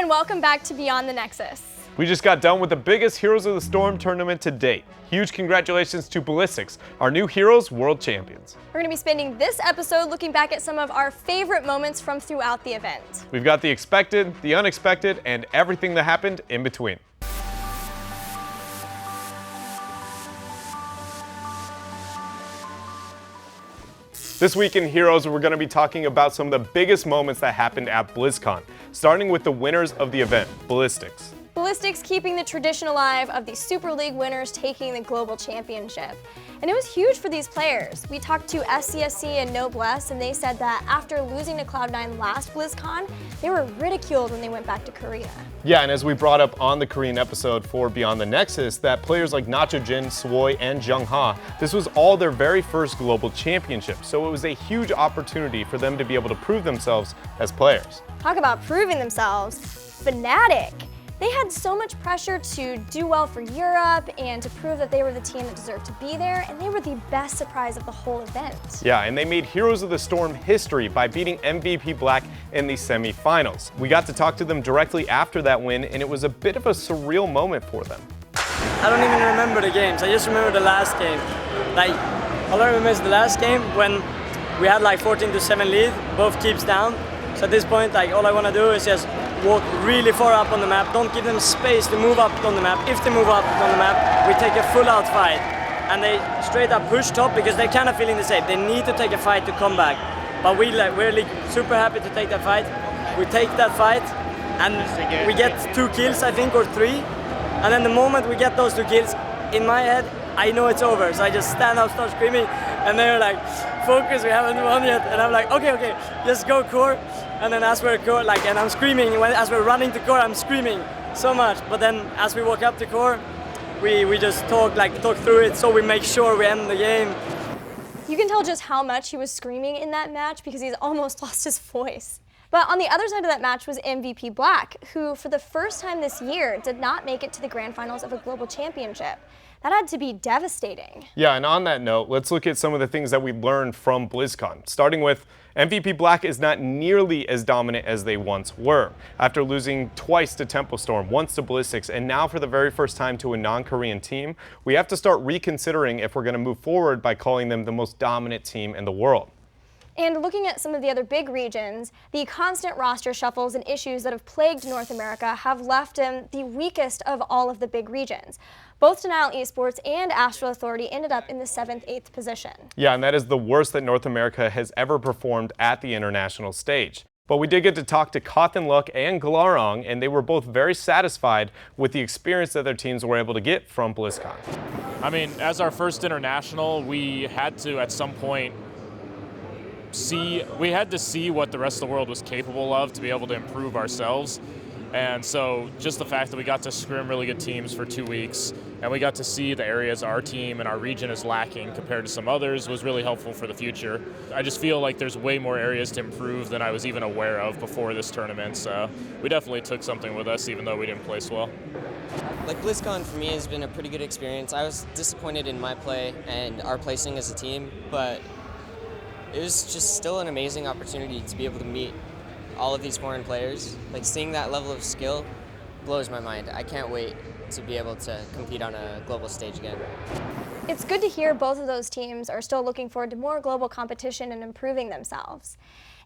and welcome back to Beyond the Nexus. We just got done with the biggest Heroes of the Storm tournament to date. Huge congratulations to Ballistics, our new Heroes World Champions. We're going to be spending this episode looking back at some of our favorite moments from throughout the event. We've got the expected, the unexpected, and everything that happened in between. This week in Heroes, we're going to be talking about some of the biggest moments that happened at BlizzCon, starting with the winners of the event, Ballistics. Ballistics keeping the tradition alive of the Super League winners taking the global championship. And it was huge for these players. We talked to SCSC and Noblesse, and they said that after losing to Cloud9 last BlizzCon, they were ridiculed when they went back to Korea. Yeah, and as we brought up on the Korean episode for Beyond the Nexus, that players like Nachojin, Swoi, and Jungha, this was all their very first global championship, so it was a huge opportunity for them to be able to prove themselves as players. Talk about proving themselves. Fnatic. They had so much pressure to do well for Europe and to prove that they were the team that deserved to be there, and they were the best surprise of the whole event. Yeah, and they made Heroes of the Storm history by beating MVP Black in the semifinals. We got to talk to them directly after that win, and it was a bit of a surreal moment for them. I don't even remember the games, I just remember the last game. Like, all I remember is the last game when we had like 14-7 lead, both keeps down. So at this point, like, all I want to do is just walk really far up on the map, don't give them space to move up on the map. If they move up on the map, we take a full out fight. And they straight up push top because they're kind of feeling the same. They need to take a fight to come back. But we're super happy to take that fight. We take that fight and we get 2 kills, I think, or 3. And then the moment we get those 2 kills, in my head, I know it's over. So I just stand up, start screaming, and they're like, focus, we haven't won yet. And I'm like, okay, just go core. And then as we're core, like, and I'm screaming, as we're running to core, I'm screaming so much. But then as we walk up to core, we just talk through it so we make sure we end the game. You can tell just how much he was screaming in that match because he's almost lost his voice. But on the other side of that match was MVP Black, who for the first time this year did not make it to the grand finals of a global championship. That had to be devastating. Yeah, and on that note, let's look at some of the things that we learned from BlizzCon, starting with MVP Black is not nearly as dominant as they once were. After losing twice to Tempo Storm, once to Ballistics, and now for the very first time to a non-Korean team, we have to start reconsidering if we're going to move forward by calling them the most dominant team in the world. And looking at some of the other big regions, the constant roster shuffles and issues that have plagued North America have left them the weakest of all of the big regions. Both Denial Esports and Astral Authority ended up in the 7th, 8th position. Yeah, and that is the worst that North America has ever performed at the international stage. But we did get to talk to Kothan Luck and Glarong, and they were both very satisfied with the experience that their teams were able to get from BlizzCon. I mean, as our first international, we had to, at some point, see what the rest of the world was capable of to be able to improve ourselves. And so just the fact that we got to scrim really good teams for 2 weeks and we got to see the areas our team and our region is lacking compared to some others was really helpful for the future. I just feel like there's way more areas to improve than I was even aware of before this tournament, so we definitely took something with us even though we didn't place well. Like, BlizzCon for me has been a pretty good experience. I was disappointed in my play and our placing as a team, but it was just still an amazing opportunity to be able to meet all of these foreign players. Like, seeing that level of skill blows my mind. I can't wait to be able to compete on a global stage again. It's good to hear both of those teams are still looking forward to more global competition and improving themselves.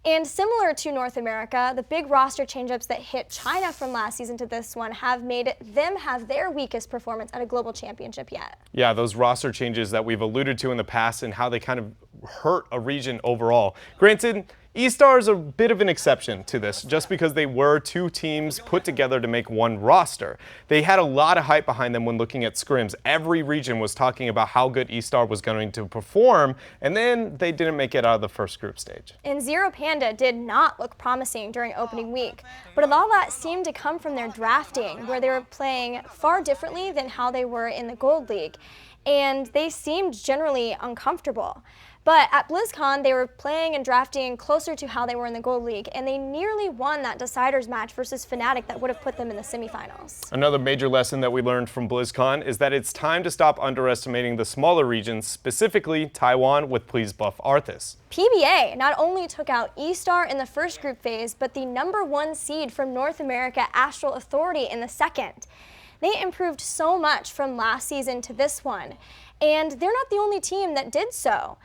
And similar to North America, the big roster change-ups that hit China from last season to this one have made them have their weakest performance at a global championship yet. Yeah, those roster changes that we've alluded to in the past and how they kind of hurt a region overall. Granted, E-Star is a bit of an exception to this, just because they were 2 teams put together to make one roster. They had a lot of hype behind them when looking at scrims. Every region was talking about how good E-Star was going to perform, and then they didn't make it out of the first group stage. And Zero Panda did not look promising during opening week, but a lot of that seemed to come from their drafting, where they were playing far differently than how they were in the Gold League, and they seemed generally uncomfortable. But at BlizzCon, they were playing and drafting closer to how they were in the Gold League, and they nearly won that deciders match versus Fnatic that would have put them in the semifinals. Another major lesson that we learned from BlizzCon is that it's time to stop underestimating the smaller regions, specifically Taiwan with Please Buff Arthas. PBA not only took out E-Star in the first group phase, but the #1 seed from North America, Astral Authority, in the second. They improved so much from last season to this one, and they're not the only team that did so.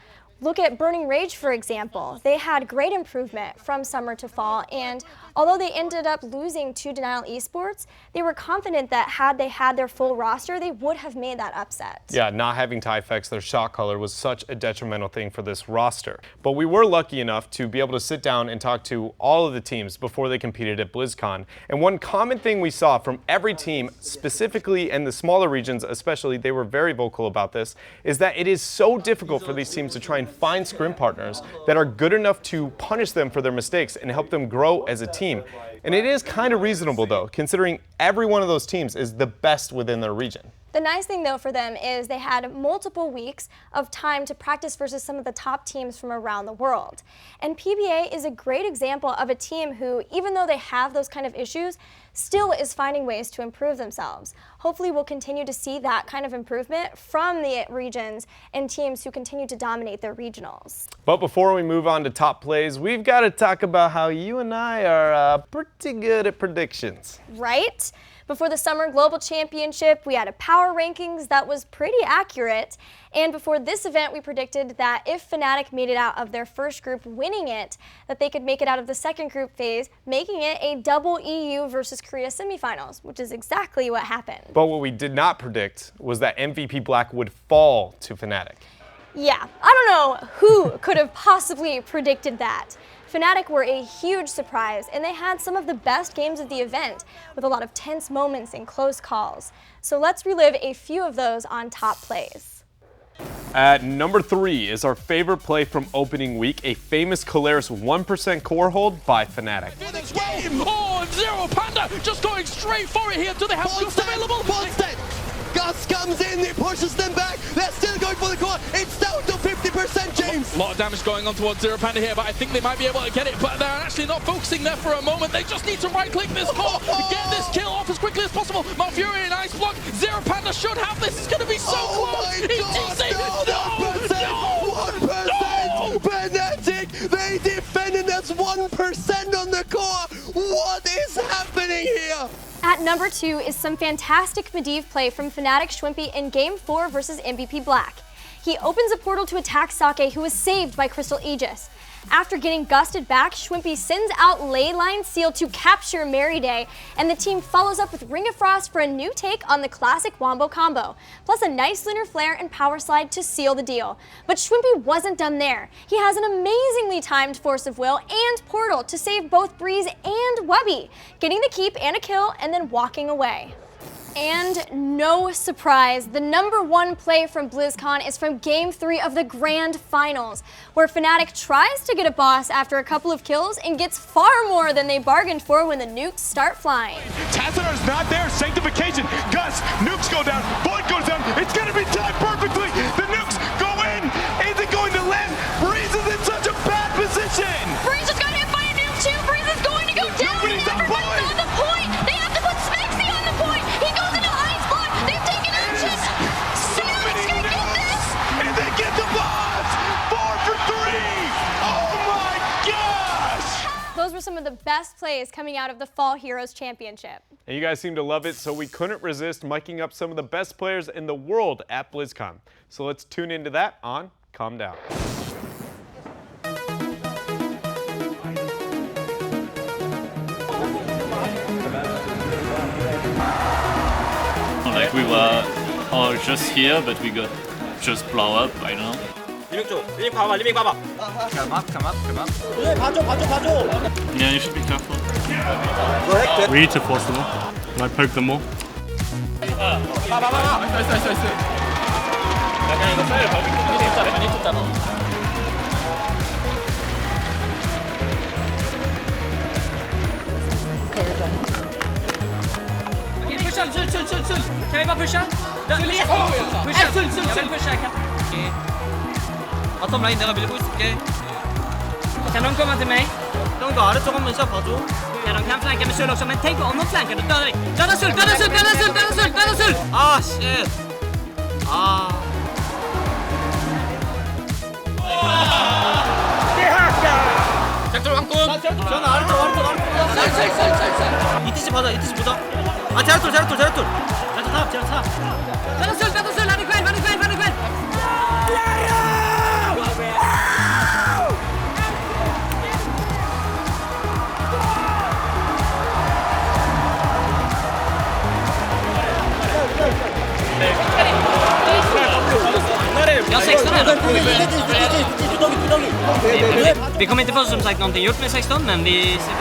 Look at Burning Rage, for example. They had great improvement from summer to fall, and although they ended up losing to Denial Esports, they were confident that had they had their full roster, they would have made that upset. Yeah, not having Typhex, their shot caller, was such a detrimental thing for this roster. But we were lucky enough to be able to sit down and talk to all of the teams before they competed at BlizzCon. And one common thing we saw from every team, specifically in the smaller regions especially, they were very vocal about this, is that it is so difficult for these teams to try and find scrim partners that are good enough to punish them for their mistakes and help them grow as a team. And it is kind of reasonable though, considering every one of those teams is the best within their region. The nice thing though for them is they had multiple weeks of time to practice versus some of the top teams from around the world. And PBA is a great example of a team who, even though they have those kind of issues, still is finding ways to improve themselves. Hopefully we'll continue to see that kind of improvement from the regions and teams who continue to dominate their regionals. But before we move on to top plays, we've got to talk about how you and I are pretty good at predictions. Right? Before the Summer Global Championship, we had a power rankings that was pretty accurate. And before this event, we predicted that if Fnatic made it out of their first group winning it, that they could make it out of the second group phase, making it a double EU versus Korea semifinals, which is exactly what happened. But what we did not predict was that MVP Black would fall to Fnatic. Yeah, I don't know who could have possibly predicted that. Fnatic were a huge surprise, and they had some of the best games of the event, with a lot of tense moments and close calls. So let's relive a few of those on top plays. At number 3 is our favorite play from opening week, a famous Colaris 1% core hold by Fnatic. Oh, Zero Panda just going straight for it here. Do they have Gust available? Gus comes in, he pushes them back. They're still going for the core. It's down to 50%, James. A lot of damage going on towards Zero Panda here, but I think they might be able to get it. But they're actually not focusing there for a moment. They just need to right-click this core, get this kill off as quickly as possible. Malfurion and Ice Block. Zero Panda should have this. It's going to be so close. No! Fnatic, they defended us 1% on the core. What is happening here? At number 2 is some fantastic Medivh play from Fnatic Schwimpy in Game 4 versus MVP Black. He opens a portal to attack Sake, who is saved by Crystal Aegis. After getting gusted back, Schwimpy sends out Leyline Seal to capture Merryday, and the team follows up with Ring of Frost for a new take on the classic Wombo combo, plus a nice Lunar Flare and Power Slide to seal the deal. But Schwimpy wasn't done there. He has an amazingly timed Force of Will and Portal to save both Breeze and Webby, getting the keep and a kill and then walking away. And no surprise, the #1 play from BlizzCon is from Game 3 of the Grand Finals, where Fnatic tries to get a boss after a couple of kills and gets far more than they bargained for when the nukes start flying. Tassadar not there, Sanctification, Gus, nukes go down, Void goes down, it's gonna be timed perfectly, the nukes go in, is it going to land? Breeze is in such a bad position! Breeze just got hit by a nuke too, Breeze is going to go down, Nobody's on everybody's on the point! They have to put Smexy on the point! He goes into Ice Block, they've taken action! Fnatic's gonna get this! And they get the boss! 4 for 3! Oh my gosh! Those were some of the best plays coming out of the Fall Heroes Championship. And you guys seem to love it, so we couldn't resist miking up some of the best players in the world at BlizzCon. So let's tune into that on Calm Down. Like we were all just here, but we got just blow up, I don't know. Yeah, you should be careful. We need to force them all. Like poke them all. Kan vi bara pusha? Pusha! Pusha! Pusha! 바텀 라인 내가 밀고 있을게. Kan de komma till mig? De går are쪽 한번 시작 봐줘. Ja, de kan flanka med Sul också, men tänk om de flankar, då dör vi. Döda Sul, döda Sul, döda Sul, döda Sul, döda Sul! Ah, shit. Ah. 잭돌 왕꾼! 저는 아래쪽. 이티시 받아, 이티시 보자. 아, 제라톨. 제라톨 탑. döda Sul, han är själv. Jag har 16 här. Vi kommer inte få som sagt någonting gjort med 16, men vi ser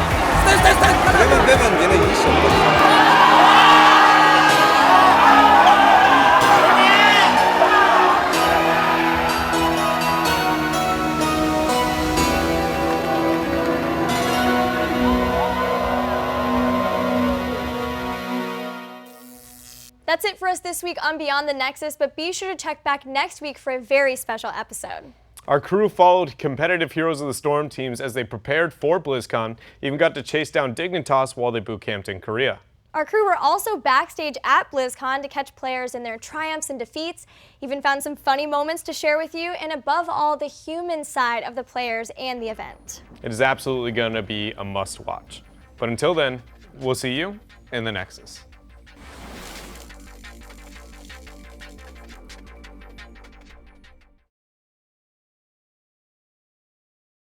That's it for us this week on Beyond the Nexus, but be sure to check back next week for a very special episode. Our crew followed competitive Heroes of the Storm teams as they prepared for BlizzCon, even got to chase down Dignitas while they boot camped in Korea. Our crew were also backstage at BlizzCon to catch players in their triumphs and defeats, even found some funny moments to share with you, and above all, the human side of the players and the event. It is absolutely going to be a must-watch. But until then, we'll see you in the Nexus.